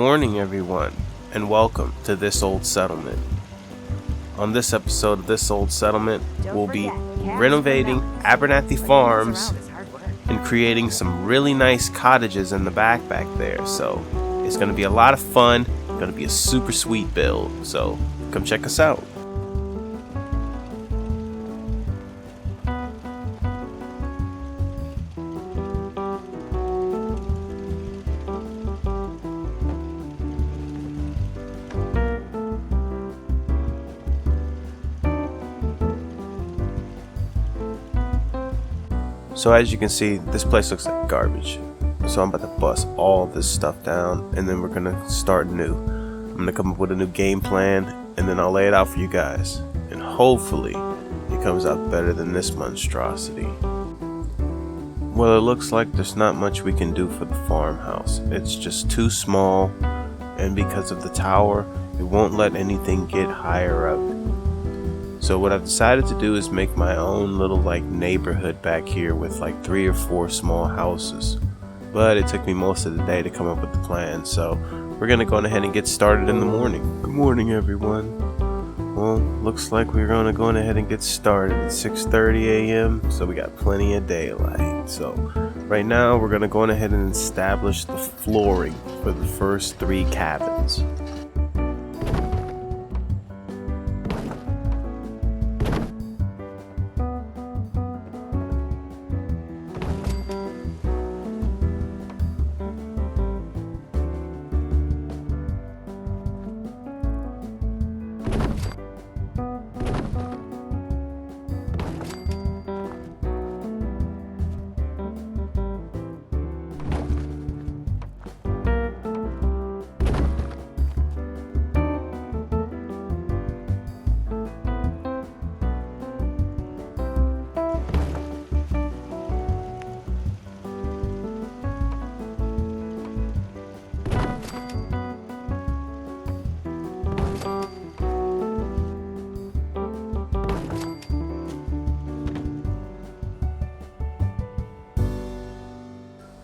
Morning, everyone, and welcome to This Old Settlement. On this episode of This Old Settlement, we'll be renovating Abernathy Farms and creating some really nice cottages in the back there. So it's going to be a lot of fun. It's going to be a super sweet build. So come check us out. So as you can see, this place looks like garbage. So I'm about to bust all this stuff down, and then we're gonna start new. I'm gonna come up with a new game plan, and then I'll lay it out for you guys. And hopefully, it comes out better than this monstrosity. Well, it looks like there's not much we can do for the farmhouse. It's just too small, and because of the tower, it won't let anything get higher up. So what I've decided to do is make my own little neighborhood back here with 3 or 4 small houses. But it took me most of the day to come up with the plan, so we're gonna go ahead and get started in the morning. Good morning, everyone. Well, looks like we're gonna go ahead and get started at 6:30 a.m. so we got plenty of daylight. So right now we're gonna go ahead and establish the flooring for the first 3 cabins.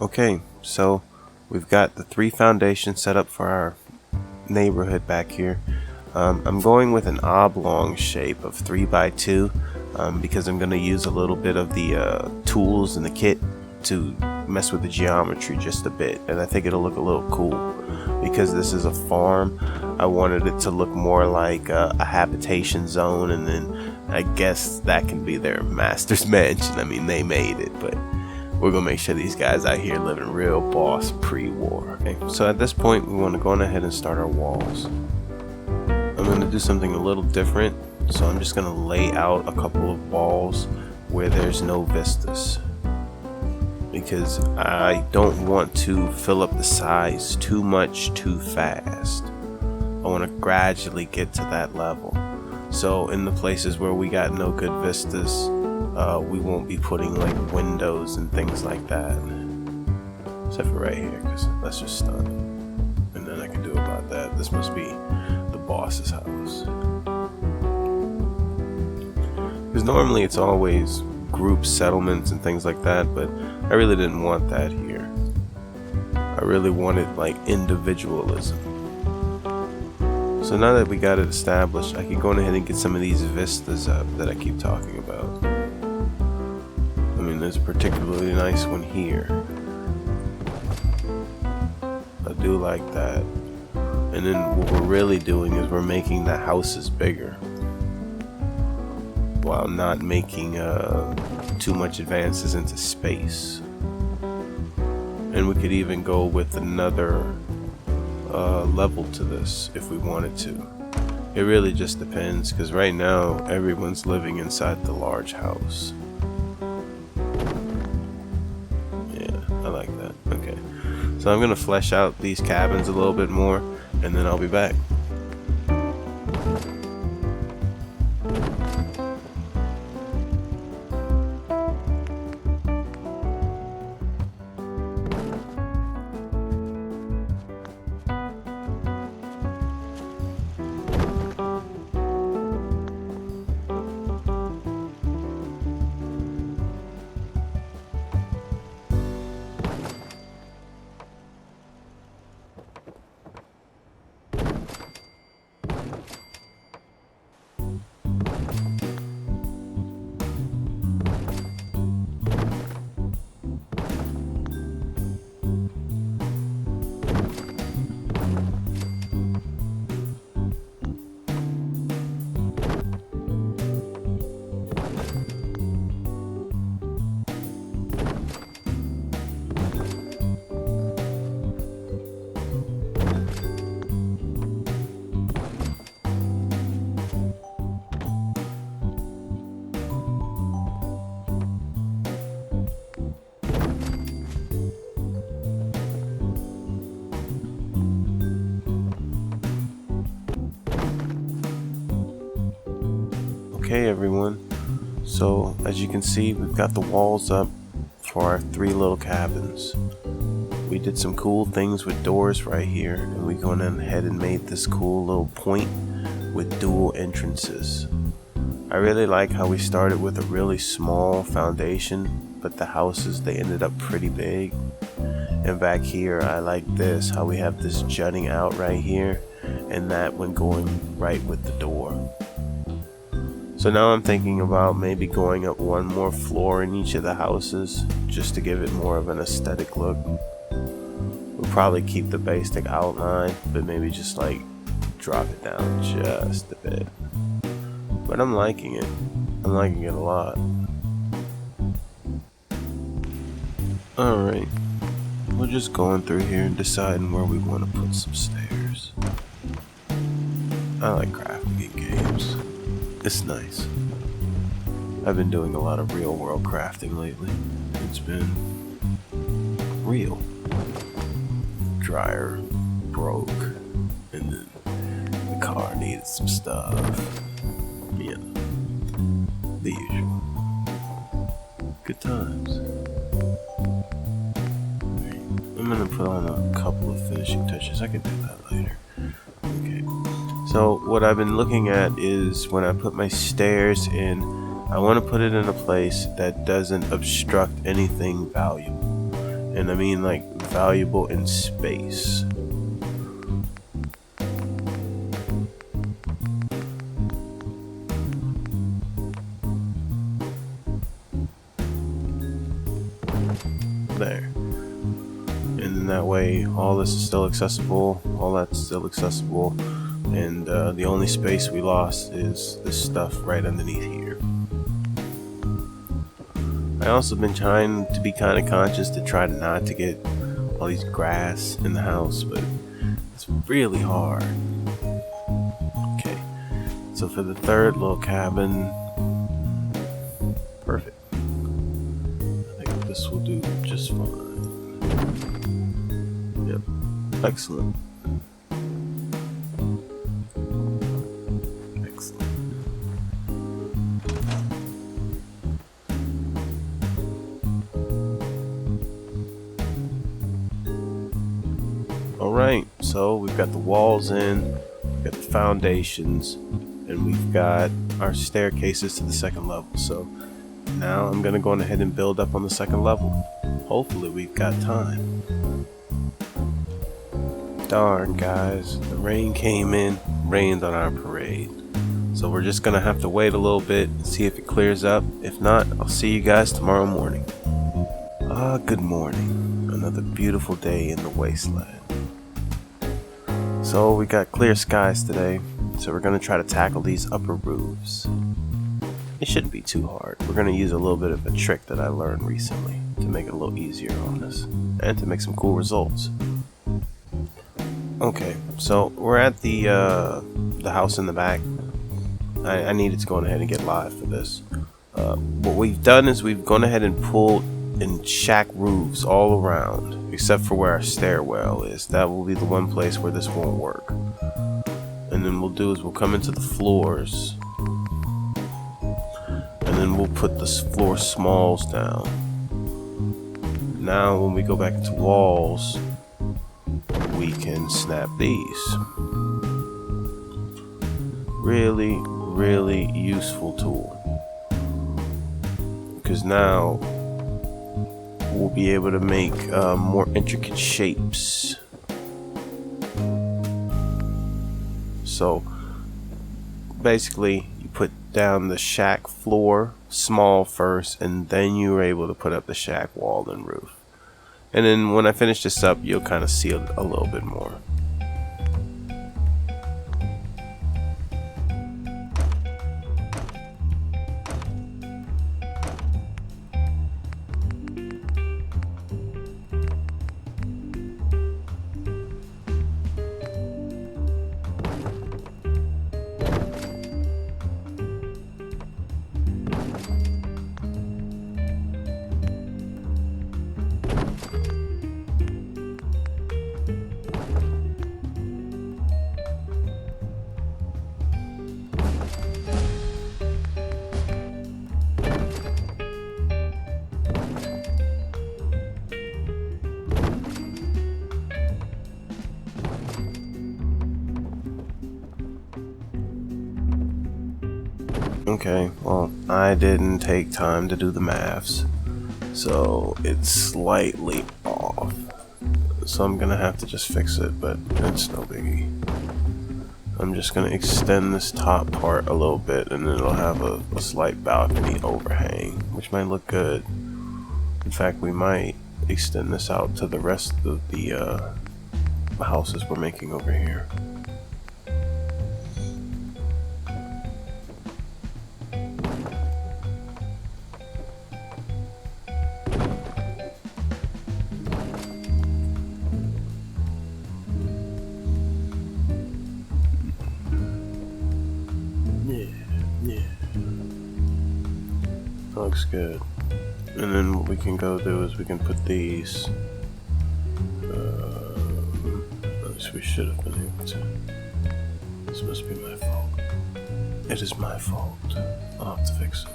Okay, so we've got the 3 foundations set up for our neighborhood back here. I'm going with an oblong shape of 3x2 because I'm going to use a little bit of the tools in the kit to mess with the geometry just a bit, and I think it'll look a little cool. Because this is a farm, I wanted it to look more like a habitation zone, and then I guess that can be their master's mansion. I mean, they made it, but we're gonna make sure these guys out here living real boss pre-war. Okay, so at this point we want to go ahead and start our walls. I'm gonna do something a little different, so I'm just gonna lay out a couple of walls where there's no vistas, because I don't want to fill up the size too much too fast. I want to gradually get to that level. So in the places where we got no good vistas, we won't be putting windows and things like that, except for right here, because that's just stuck. And then I can do about that. This must be the boss's house, because normally it's always group settlements and things like that, but I really didn't want that here. I really wanted individualism. So now that we got it established, I can go ahead and get some of these vistas up that I keep talking about. I mean, there's a particularly nice one here. I do like that. And then what we're really doing is we're making the houses bigger, while not making too much advances into space. And we could even go with another level to this if we wanted to. It really just depends, because right now everyone's living inside the large house. I like that. Okay, so I'm gonna flesh out these cabins a little bit more, and then I'll be back. Okay, everyone. So, as you can see, we've got the walls up for our 3 little cabins. We did some cool things with doors right here, and we went ahead and made this cool little point with dual entrances. I really like how we started with a really small foundation, but the houses, they ended up pretty big. And back here, I like this, how we have this jutting out right here, and that one going right with the door. So now I'm thinking about maybe going up one more floor in each of the houses, just to give it more of an aesthetic look. We'll probably keep the basic outline, but maybe just like drop it down just a bit. But I'm liking it. I'm liking it a lot. Alright. We're just going through here and deciding where we want to put some stairs. I like crafting in games. It's nice. I've been doing a lot of real world crafting lately. It's been real. Dryer broke, and then the car needed some stuff. You know, the usual. Good times. I'm gonna put on a couple of finishing touches. I can do that later. Okay. So what I've been looking at is when I put my stairs in, I want to put it in a place that doesn't obstruct anything valuable. And I mean like valuable in space. There. And then that way all this is still accessible, all that's still accessible, and the only space we lost is this stuff right underneath here. I also been trying to be kind of conscious to try not to get all these grass in the house, but it's really hard. Okay, so for the 3rd little cabin, perfect. I think this will do just fine. Yep, excellent. Excellent. Alright, so we've got the walls in, we've got the foundations, and we've got our staircases to the 2nd level. So now I'm going to go ahead and build up on the 2nd level. Hopefully we've got time. Darn, guys, the rain came in, rained on our parade. So we're just gonna have to wait a little bit and see if it clears up. If not, I'll see you guys tomorrow morning. Good morning. Another beautiful day in the wasteland. So we got clear skies today, so we're gonna try to tackle these upper roofs. It shouldn't be too hard. We're gonna use a little bit of a trick that I learned recently to make it a little easier on us and to make some cool results. Okay, so we're at the house in the back. I needed to go ahead and get live for this. What we've done is we've gone ahead and pulled in shack roofs all around, except for where our stairwell is. That will be the one place where this won't work. And then we'll do is we'll come into the floors, and then we'll put the floor smalls down. Now when we go back into walls, we can snap these. Really, really useful tool, because now we'll be able to make more intricate shapes. So basically you put down the shack floor small first, and then you're able to put up the shack wall and roof. And then when I finish this up, you'll kind of see a little bit more. Okay, well, I didn't take time to do the maths, so it's slightly off. So I'm gonna have to just fix it, but it's no biggie. I'm just gonna extend this top part a little bit, and then it'll have a slight balcony overhang, which might look good. In fact, we might extend this out to the rest of the houses we're making over here. Yeah. Looks good. And then what we can go do is we can put these. At least we should have been able to. This must be my fault. It is my fault. I'll have to fix it.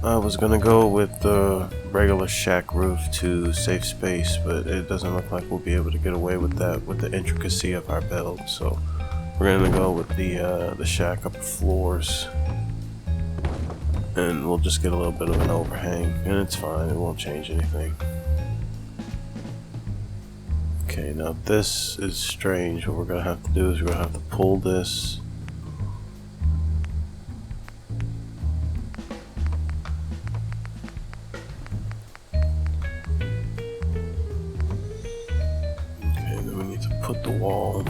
I was gonna go with the regular shack roof to save space, but it doesn't look like we'll be able to get away with that with the intricacy of our build. So we're gonna go with the shack upper floors, and we'll just get a little bit of an overhang, and it's fine. It won't change anything. Okay, now this is strange. What we're gonna have to do is we're gonna have to pull this. Okay, then we need to put the wall.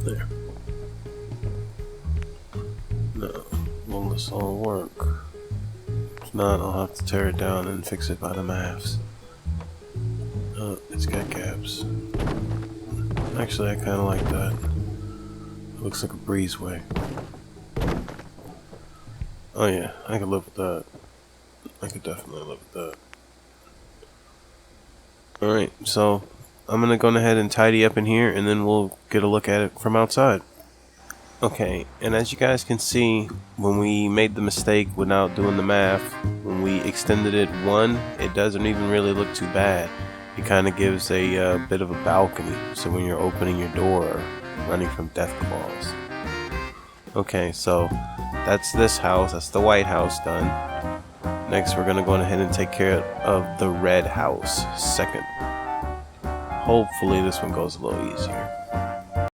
There. No, will this all work? If not, I'll have to tear it down and fix it by the maths. Oh, it's got gaps. Actually, I kind of like that. It looks like a breezeway. Oh yeah, I could live with that. I could definitely live with that. Alright, so I'm gonna go ahead and tidy up in here, and then we'll get a look at it from outside. Okay, and as you guys can see, when we made the mistake without doing the math, when we extended it one, it doesn't even really look too bad. It kind of gives a bit of a balcony, so when you're opening your door or running from death claws. Okay, so that's this house. That's the white house done. Next, we're gonna go ahead and take care of the red house second. Hopefully this one goes a little easier.